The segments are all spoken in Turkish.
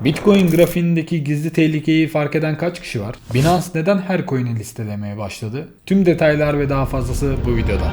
Bitcoin grafiğindeki gizli tehlikeyi fark eden kaç kişi var? Binance neden her coin'i listelemeye başladı? Tüm detaylar ve daha fazlası bu videoda.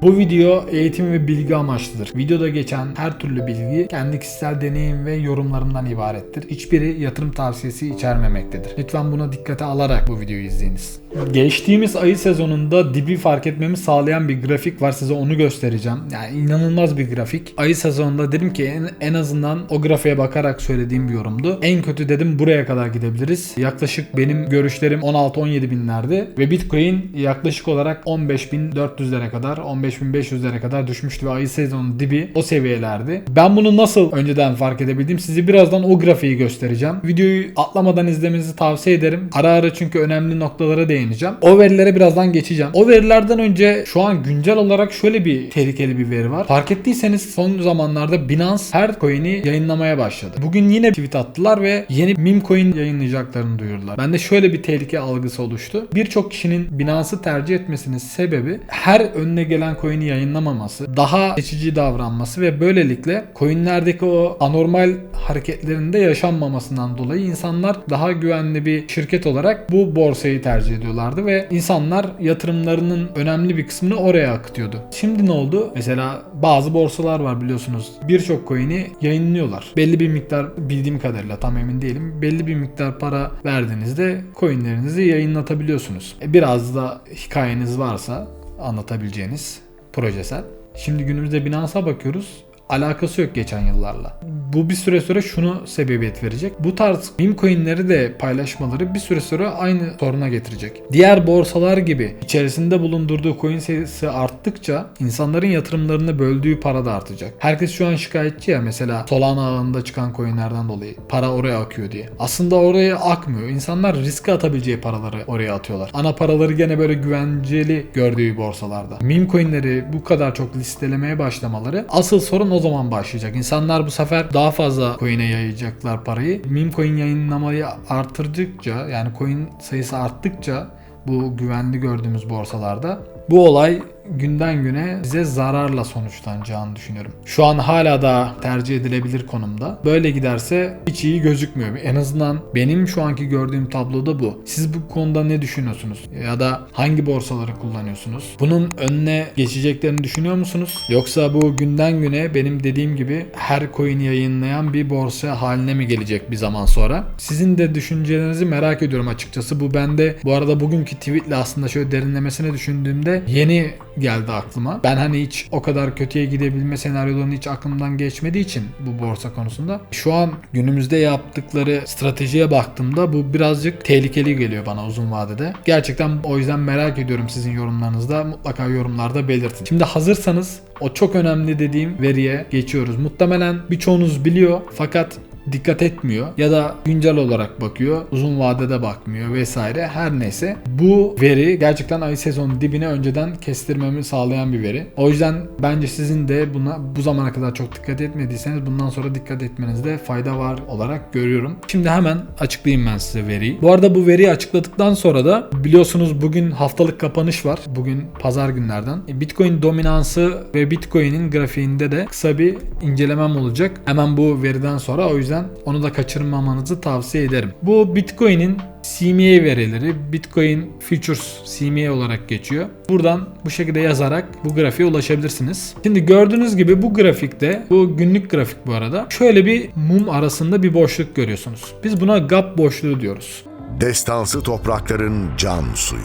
Bu video eğitim ve bilgi amaçlıdır. Videoda geçen her türlü bilgi kendi kişisel deneyim ve yorumlarımdan ibarettir. Hiçbiri yatırım tavsiyesi içermemektedir. Lütfen buna dikkate alarak bu videoyu izleyiniz. Geçtiğimiz ayı sezonunda dibi fark etmemi sağlayan bir grafik var. Size onu göstereceğim. Yani inanılmaz bir grafik. Ayı sezonunda dedim ki en azından o grafiğe bakarak söylediğim bir yorumdu. En kötü dedim buraya kadar gidebiliriz. Yaklaşık benim görüşlerim 16-17 binlerdi ve Bitcoin yaklaşık olarak 15.400'lere kadar 15.500'lere kadar düşmüştü ve ayı sezonun dibi o seviyelerdi. Ben bunu nasıl önceden fark edebildim? Size birazdan o grafiği göstereceğim. Videoyu atlamadan izlemenizi tavsiye ederim. Ara ara çünkü önemli noktalara değineceğim. O verilere birazdan geçeceğim. O verilerden önce şu an güncel olarak şöyle bir tehlikeli bir veri var. Fark ettiyseniz son zamanlarda Binance her coin'i yayınlamaya başladı. Bugün yine tweet attılar ve yeni meme coin yayınlayacaklarını duyurdular. Bende şöyle bir tehlike algısı oluştu. Birçok kişinin Binance'ı tercih etmesinin sebebi her önüne gelen coin'i yayınlamaması, daha seçici davranması ve böylelikle coin'lerdeki o anormal hareketlerinin de yaşanmamasından dolayı insanlar daha güvenli bir şirket olarak bu borsayı tercih ediyorlardı ve insanlar yatırımlarının önemli bir kısmını oraya akıtıyordu. Şimdi ne oldu? Mesela bazı borsalar var biliyorsunuz. Birçok coin'i yayınlıyorlar. Belli bir miktar, bildiğim kadarıyla tam emin değilim, belli bir miktar para verdiğinizde coin'lerinizi yayınlatabiliyorsunuz. Biraz da hikayeniz varsa anlatabileceğiniz projesel. Şimdi günümüzde Binance'a bakıyoruz. Alakası yok geçen yıllarla. Bu bir süre sonra şunu sebebiyet verecek. Bu tarz meme coinleri de paylaşmaları bir süre sonra aynı soruna getirecek. Diğer borsalar gibi içerisinde bulundurduğu coin sayısı arttıkça insanların yatırımlarını böldüğü para da artacak. Herkes şu an şikayetçi ya, mesela Solana ağında çıkan coinlerden dolayı para oraya akıyor diye. Aslında oraya akmıyor. İnsanlar riske atabileceği paraları oraya atıyorlar. Ana paraları gene böyle güvenceli gördüğü borsalarda. Meme coinleri bu kadar çok listelemeye başlamaları asıl sorun o zaman başlayacak. İnsanlar bu sefer daha fazla coin'e yayacaklar parayı. Meme coin yayınlamayı artırdıkça, yani coin sayısı arttıkça bu güvenli gördüğümüz borsalarda bu olay günden güne bize zararla sonuçlanacağını düşünüyorum. Şu an hala da tercih edilebilir konumda. Böyle giderse hiç iyi gözükmüyor. En azından benim şu anki gördüğüm tabloda bu. Siz bu konuda ne düşünüyorsunuz? Ya da hangi borsaları kullanıyorsunuz? Bunun önüne geçeceklerini düşünüyor musunuz? Yoksa bu günden güne benim dediğim gibi her coin'i yayınlayan bir borsa haline mi gelecek bir zaman sonra? Sizin de düşüncelerinizi merak ediyorum açıkçası. Bu bende bu arada bugünkü tweetle aslında şöyle derinlemesine düşündüğümde yeni geldi aklıma. Ben hani hiç o kadar kötüye gidebilme senaryolarını hiç aklımdan geçmediği için bu borsa konusunda. Şu an günümüzde yaptıkları stratejiye baktığımda bu birazcık tehlikeli geliyor bana uzun vadede. Gerçekten o yüzden merak ediyorum sizin yorumlarınızda. Mutlaka yorumlarda belirtin. Şimdi hazırsanız o çok önemli dediğim veriye geçiyoruz. Muhtemelen birçoğunuz biliyor fakat dikkat etmiyor ya da güncel olarak bakıyor, uzun vadede bakmıyor vesaire, her neyse. Bu veri gerçekten ayı sezonu dibine önceden kestirmemi sağlayan bir veri. O yüzden bence sizin de buna bu zamana kadar çok dikkat etmediyseniz bundan sonra dikkat etmenizde fayda var olarak görüyorum. Şimdi hemen açıklayayım ben size veriyi. Bu arada bu veriyi açıkladıktan sonra da biliyorsunuz bugün haftalık kapanış var. Bugün pazar günlerden. Bitcoin dominansı ve Bitcoin'in grafiğinde de kısa bir incelemem olacak. Hemen bu veriden sonra, o yüzden onu da kaçırmamanızı tavsiye ederim. Bu Bitcoin'in CMA verileri, Bitcoin Futures CMA olarak geçiyor. Buradan bu şekilde yazarak bu grafiğe ulaşabilirsiniz. Şimdi gördüğünüz gibi bu grafikte, bu günlük grafik bu arada, şöyle bir mum arasında bir boşluk görüyorsunuz. Biz buna gap boşluğu diyoruz. Destansı toprakların can suyu.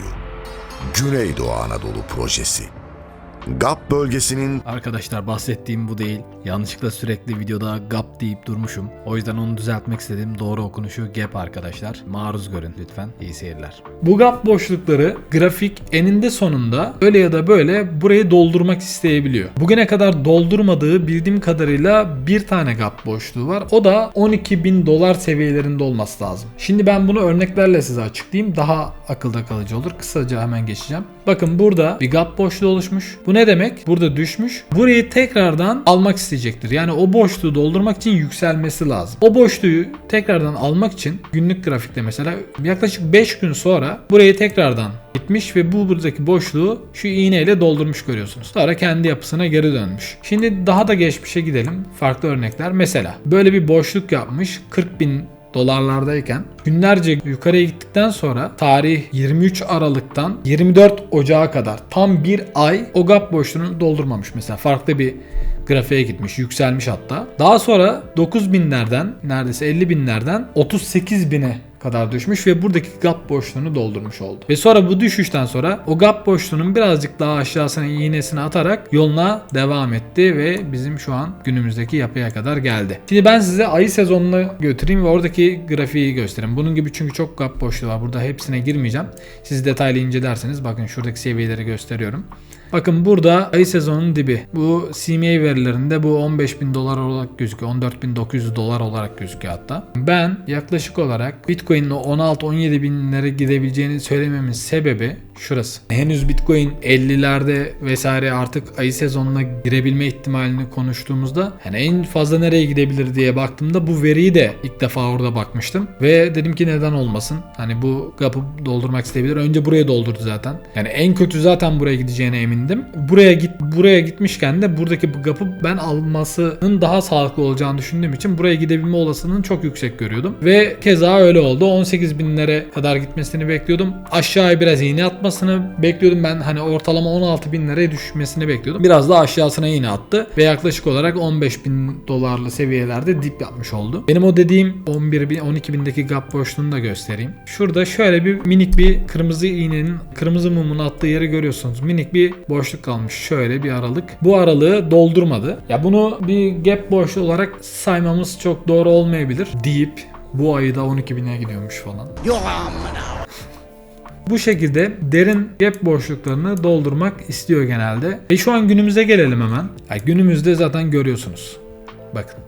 Güneydoğu Anadolu projesi. GAP bölgesinin... Arkadaşlar bahsettiğim bu değil. Yanlışlıkla sürekli videoda GAP deyip durmuşum. O yüzden onu düzeltmek istedim. Doğru okunuşu GAP arkadaşlar. Maruz görün lütfen. İyi seyirler. Bu GAP boşlukları grafik eninde sonunda öyle ya da böyle burayı doldurmak isteyebiliyor. Bugüne kadar doldurmadığı bildiğim kadarıyla bir tane GAP boşluğu var. O da $12.000 seviyelerinde olması lazım. Şimdi ben bunu örneklerle size açıklayayım. Daha akılda kalıcı olur. Kısaca hemen geçeceğim. Bakın burada bir GAP boşluğu oluşmuş. Bu Bu ne demek? Burada düşmüş. Burayı tekrardan almak isteyecektir. Yani o boşluğu doldurmak için yükselmesi lazım. O boşluğu tekrardan almak için günlük grafikte mesela yaklaşık 5 gün sonra burayı tekrardan gitmiş ve buradaki boşluğu şu iğneyle doldurmuş görüyorsunuz. Sonra kendi yapısına geri dönmüş. Şimdi daha da geçmişe gidelim. Farklı örnekler. Mesela böyle bir boşluk yapmış. 40.000 dolarlardayken günlerce yukarıya gittikten sonra tarih 23 Aralık'tan 24 Ocağı kadar tam bir ay o gap boşluğunu doldurmamış. Mesela farklı bir grafiğe gitmiş, yükselmiş hatta. Daha sonra 9.000'lerden neredeyse 50.000'lerden 38.000'e kadar düşmüş ve buradaki gap boşluğunu doldurmuş oldu. Ve sonra bu düşüşten sonra o gap boşluğunun birazcık daha aşağısına iğnesini atarak yoluna devam etti ve bizim şu an günümüzdeki yapıya kadar geldi. Şimdi ben size ayı sezonuna götüreyim ve oradaki grafiği göstereyim. Bunun gibi çünkü çok gap boşluğu var. Burada hepsine girmeyeceğim. Siz detaylı incelerseniz bakın şuradaki seviyeleri gösteriyorum. Bakın burada ayı sezonun dibi. Bu CMA verilerinde bu 15.000 dolar olarak gözüküyor. 14.900 dolar olarak gözüküyor hatta. Ben yaklaşık olarak Bitcoin'in 16-17 binlere gidebileceğini söylememin sebebi şurası. Henüz Bitcoin 50'lerde vesaire artık ayı sezonuna girebilme ihtimalini konuştuğumuzda hani en fazla nereye gidebilir diye baktığımda bu veriyi de ilk defa orada bakmıştım. Ve dedim ki neden olmasın? Hani bu gap'ı doldurmak isteyebilir. Önce buraya doldurdu zaten. Yani en kötü zaten buraya gideceğine emindim. Buraya gitmişken de buradaki bu gap'ı ben almasının daha sağlıklı olacağını düşündüğüm için buraya gidebilme olasılığını çok yüksek görüyordum. Ve keza öyle oldu. 18.000'lere kadar gitmesini bekliyordum. Aşağıya biraz iğne atmasını bekliyordum. Ben hani ortalama 16.000'lere düşmesini bekliyordum. Biraz da aşağısına iğne attı. Ve yaklaşık olarak 15.000 dolarlı seviyelerde dip yapmış oldu. Benim o dediğim 12.000'deki gap boşluğunu da göstereyim. Şurada şöyle bir minik bir kırmızı iğnenin kırmızı mumun attığı yeri görüyorsunuz. Minik bir boşluk kalmış. Şöyle bir aralık. Bu aralığı doldurmadı. Ya bunu bir gap boşluğu olarak saymamız çok doğru olmayabilir deyip bu ayı da 12.000'e gidiyormuş falan. Bu şekilde derin gap boşluklarını doldurmak istiyor genelde. Şu an günümüze gelelim hemen. Günümüzde zaten görüyorsunuz. Bakın.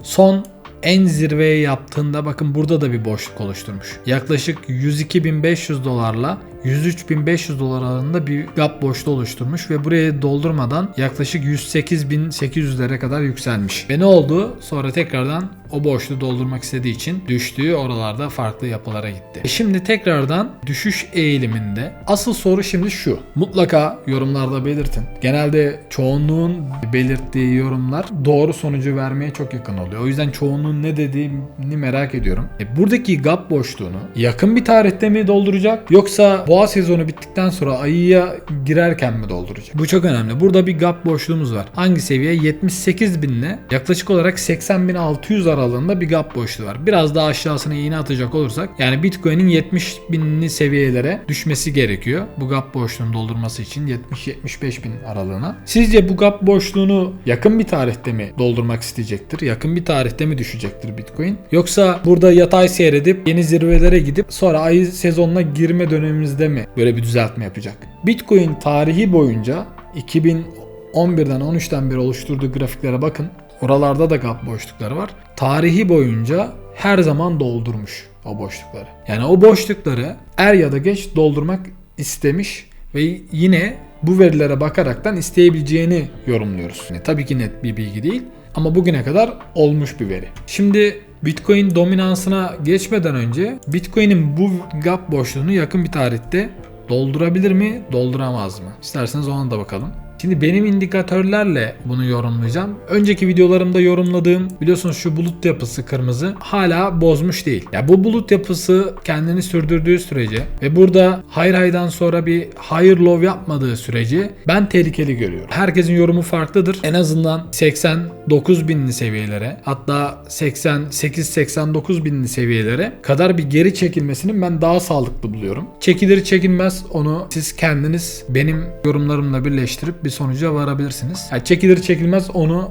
Son en zirveye yaptığında bakın burada da bir boşluk oluşturmuş. Yaklaşık 102.500 dolarla 103.500 dolar arasında bir gap boşluğu oluşturmuş ve buraya doldurmadan yaklaşık 108.800'lere kadar yükselmiş. Ve ne oldu? Sonra tekrardan o boşluğu doldurmak istediği için düştüğü oralarda farklı yapılara gitti. Şimdi tekrardan düşüş eğiliminde asıl soru şimdi şu. Mutlaka yorumlarda belirtin. Genelde çoğunluğun belirttiği yorumlar doğru sonucu vermeye çok yakın oluyor. O yüzden çoğunluğun ne dediğini merak ediyorum. Buradaki gap boşluğunu yakın bir tarihte mi dolduracak yoksa boğa sezonu bittikten sonra ayıya girerken mi dolduracak? Bu çok önemli. Burada bir gap boşluğumuz var. Hangi seviye? 78.000 ile yaklaşık olarak 80.600 aralığında bir gap boşluğu var. Biraz daha aşağısına iğne atacak olursak yani Bitcoin'in 70.000'li seviyelere düşmesi gerekiyor. Bu gap boşluğunu doldurması için 70-75.000 aralığına. Sizce bu gap boşluğunu yakın bir tarihte mi doldurmak isteyecektir? Yakın bir tarihte mi düşecektir Bitcoin? Yoksa burada yatay seyredip yeni zirvelere gidip sonra ayı sezonuna girme dönemimizde mi böyle bir düzeltme yapacak? Bitcoin tarihi boyunca 2011'den 13'ten beri oluşturduğu grafiklere bakın. Oralarda da gap boşlukları var. Tarihi boyunca her zaman doldurmuş o boşlukları. Yani o boşlukları er ya da geç doldurmak istemiş ve yine bu verilere bakaraktan isteyebileceğini yorumluyoruz. Yani tabii ki net bir bilgi değil ama bugüne kadar olmuş bir veri. Şimdi Bitcoin dominansına geçmeden önce Bitcoin'in bu gap boşluğunu yakın bir tarihte doldurabilir mi, dolduramaz mı? İsterseniz ona da bakalım. Şimdi benim indikatörlerle bunu yorumlayacağım. Önceki videolarımda yorumladığım biliyorsunuz şu bulut yapısı kırmızı hala bozmuş değil. Ya bu bulut yapısı kendini sürdürdüğü sürece ve burada high'dan sonra bir higher low yapmadığı sürece ben tehlikeli görüyorum. Herkesin yorumu farklıdır. En azından 89.000'li seviyelere hatta 88-89.000'li seviyelere kadar bir geri çekilmesini ben daha sağlıklı buluyorum. Çekilir çekilmez onu siz kendiniz benim yorumlarımla birleştirip bir sonuca varabilirsiniz. Yani çekilir çekilmez onu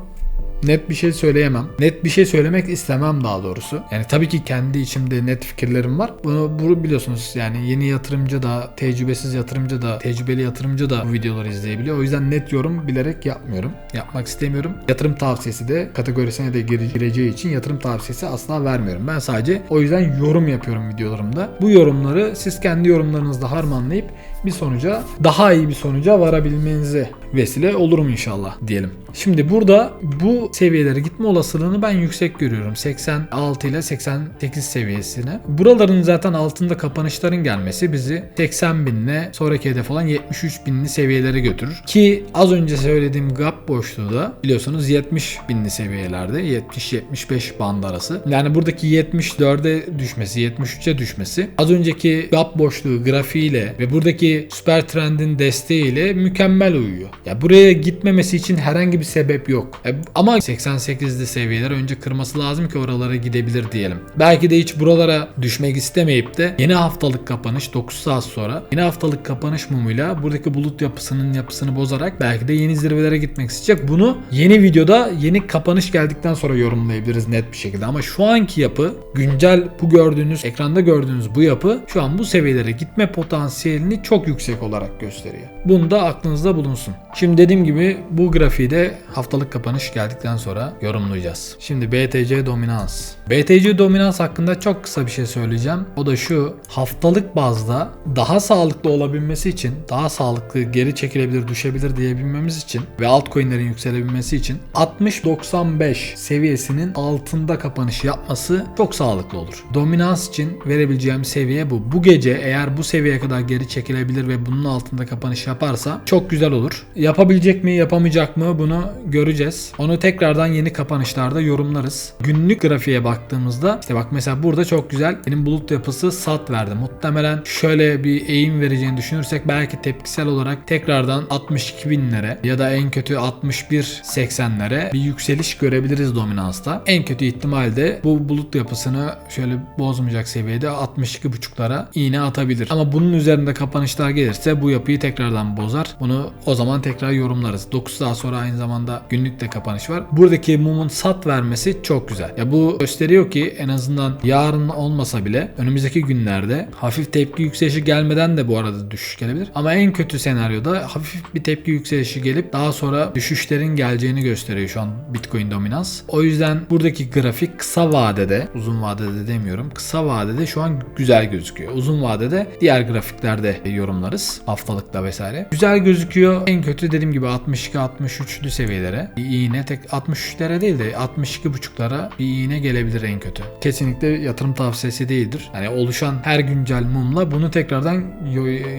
net bir şey söyleyemem. Net bir şey söylemek istemem daha doğrusu. Yani tabii ki kendi içimde net fikirlerim var. Bunu biliyorsunuz yani yeni yatırımcı da, tecrübesiz yatırımcı da, tecrübeli yatırımcı da bu videoları izleyebiliyor. O yüzden net yorum bilerek yapmıyorum. Yapmak istemiyorum. Yatırım tavsiyesi de kategorisine de gireceği için yatırım tavsiyesi asla vermiyorum. Ben sadece o yüzden yorum yapıyorum videolarımda. Bu yorumları siz kendi yorumlarınızla harmanlayıp bir sonuca, daha iyi bir sonuca varabilmenize vesile olurum inşallah diyelim. Şimdi burada bu seviyelere gitme olasılığını ben yüksek görüyorum. 86 ile 88 seviyesine. Buraların zaten altında kapanışların gelmesi bizi 80 binle sonraki hedef olan 73 binli seviyelere götürür. Ki az önce söylediğim gap boşluğu da biliyorsunuz 70 binli seviyelerde. 70-75 band arası. Yani buradaki 74'e düşmesi, 73'e düşmesi az önceki gap boşluğu grafiğiyle ve buradaki süper trendin desteğiyle mükemmel uyuyor. Ya buraya gitmemesi için herhangi bir sebep yok. Ama 88'li seviyeler önce kırması lazım ki oralara gidebilir diyelim. Belki de hiç buralara düşmek istemeyip de yeni haftalık kapanış 9 saat sonra yeni haftalık kapanış mumuyla buradaki bulut yapısını bozarak belki de yeni zirvelere gitmek isteyecek. Bunu yeni videoda yeni kapanış geldikten sonra yorumlayabiliriz net bir şekilde. Ama şu anki yapı, güncel bu gördüğünüz, ekranda gördüğünüz bu yapı şu an bu seviyelere gitme potansiyelini çok yüksek olarak gösteriyor. Bunu da aklınızda bulunsun. Şimdi dediğim gibi bu grafiği de haftalık kapanış geldikten sonra yorumlayacağız. Şimdi BTC dominans. BTC dominans hakkında çok kısa bir şey söyleyeceğim. O da şu: haftalık bazda daha sağlıklı olabilmesi için, daha sağlıklı geri çekilebilir, düşebilir diyebilmemiz için ve altcoin'lerin yükselebilmesi için 60-95 seviyesinin altında kapanış yapması çok sağlıklı olur. Dominans için verebileceğim seviye bu. Bu gece eğer bu seviyeye kadar geri çekilebilir ve bunun altında kapanış yaparsa çok güzel olur. Yapabilecek mi, yapamayacak mı bunu göreceğiz. Onu tekrardan yeni kapanışlarda yorumlarız. Günlük grafiğe baktığımızda işte bak mesela burada çok güzel benim bulut yapısı sat verdi. Muhtemelen şöyle bir eğim vereceğini düşünürsek belki tepkisel olarak tekrardan 62 binlere ya da en kötü 61-80'lere bir yükseliş görebiliriz dominansta. En kötü ihtimalde bu bulut yapısını şöyle bozmayacak seviyede 62.5'lara iğne atabilir. Ama bunun üzerinde kapanışlar gelirse bu yapıyı tekrardan bozar. Bunu o zaman tekrar yorumlarız. 9 saat sonra aynı zamanda günlük de kapanış var. Buradaki mumun sat vermesi çok güzel. Ya bu gösteriyor ki en azından yarın olmasa bile önümüzdeki günlerde hafif tepki yükselişi gelmeden de bu arada düşüş gelebilir. Ama en kötü senaryoda hafif bir tepki yükselişi gelip daha sonra düşüşlerin geleceğini gösteriyor şu an Bitcoin dominans. O yüzden buradaki grafik kısa vadede, uzun vadede demiyorum, kısa vadede şu an güzel gözüküyor. Uzun vadede diğer grafiklerde yorumlarız. Haftalıkta vesaire. Güzel gözüküyor. En kötü dediğim gibi 62-63'lü seviyelere bir iğne, tek 63'lere değil de 62.5'lara bir iğne gelebilir en kötü. Kesinlikle yatırım tavsiyesi değildir. Yani oluşan her güncel mumla bunu tekrardan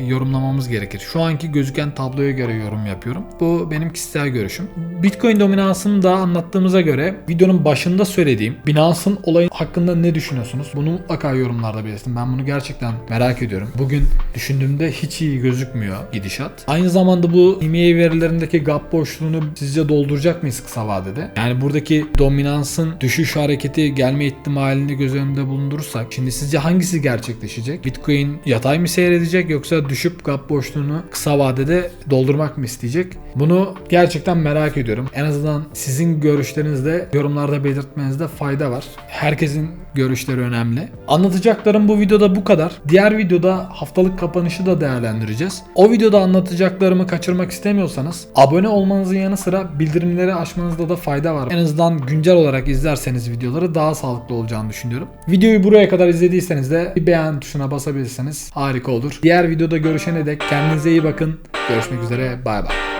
yorumlamamız gerekir. Şu anki gözüken tabloya göre yorum yapıyorum. Bu benim kişisel görüşüm. Bitcoin dominansını da anlattığımıza göre videonun başında söylediğim Binance'ın olayı hakkında ne düşünüyorsunuz? Bunu mutlaka yorumlarda belirtin. Ben bunu gerçekten merak ediyorum. Bugün düşündüğümde hiç iyi gözükmüyor gidişat. Aynı zamanda bu EMA verilerindeki gap boşluğunu sizce dolduracak mıyız kısa vadede? Yani buradaki dominansın düşüş hareketi gelme ihtimalini göz önünde bulundurursak şimdi sizce hangisi gerçekleşecek? Bitcoin yatay mı seyredecek yoksa düşüp gap boşluğunu kısa vadede doldurmak mı isteyecek? Bunu gerçekten merak ediyorum. En azından sizin görüşlerinizde yorumlarda belirtmenizde fayda var. Herkesin görüşleri önemli. Anlatacaklarım bu videoda bu kadar. Diğer videoda haftalık kapanışı da değerlendireceğiz. O videoda anlatacaklarımı kaçırmak istemiyorsanız abone olmanızın yanı sıra bildirimleri açmanızda da fayda var. En azından güncel olarak izlerseniz videoları daha sağlıklı olacağını düşünüyorum. Videoyu buraya kadar izlediyseniz de bir beğen tuşuna basabilirseniz harika olur. Diğer videoda görüşene dek kendinize iyi bakın. Görüşmek üzere. Bay bay.